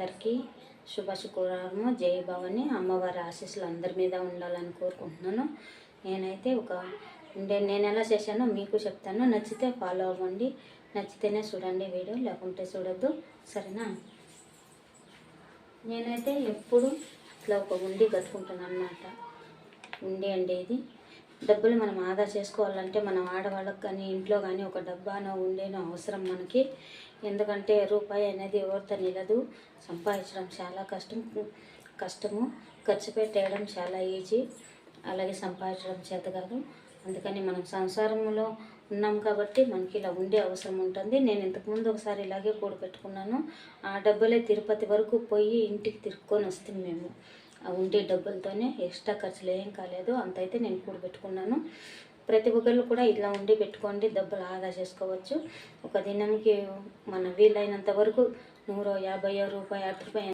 అందరికీ శుభ శుక్రవారము. జై భవాని. అమ్మవారి ఆశీస్సులు అందరి మీద ఉండాలని కోరుకుంటున్నాను. నేనైతే నేను ఎలా చేశానో మీకు చెప్తాను. నచ్చితే ఫాలో అవ్వండి, నచ్చితేనే చూడండి వీడియో, లేకుంటే చూడొద్దు, సరేనా? నేనైతే ఎప్పుడు ఇట్లా ఒక ఉండి కట్టుకుంటాను అన్నమాట. ఉండి అండి ఇది డబ్బులు మనం ఆదా చేసుకోవాలంటే మనం ఆడవాళ్ళకి కానీ ఇంట్లో కానీ ఒక డబ్బానో ఉండేనో అవసరం మనకి. ఎందుకంటే రూపాయి అనేది ఎవరితో నిలదు. సంపాదించడం చాలా కష్టము, ఖర్చు పెట్టేయడం చాలా ఈజీ, అలాగే సంపాదించడం చేత కాదు. అందుకని మనం సంసారంలో ఉన్నాం కాబట్టి మనకి ఇలా ఉండే అవసరం ఉంటుంది. నేను ఇంతకుముందు ఒకసారి ఇలాగే కూడబెట్టుకున్నాను. ఆ డబ్బులే తిరుపతి వరకు పోయి ఇంటికి తిరుక్కొని వస్తాం మేము. ఆ ఉండే డబ్బులతోనే, ఎక్స్ట్రా ఖర్చులు ఏం కాలేదు. అంతైతే నేను కూడబెట్టుకున్నాను. ప్రతి ఒక్కళ్ళు కూడా ఇలా ఉండి పెట్టుకోండి, డబ్బులు ఆదా చేసుకోవచ్చు. ఒక దినంకి మన వీలైనంత వరకు 100, 50 రూపాయి, 10 రూపాయలు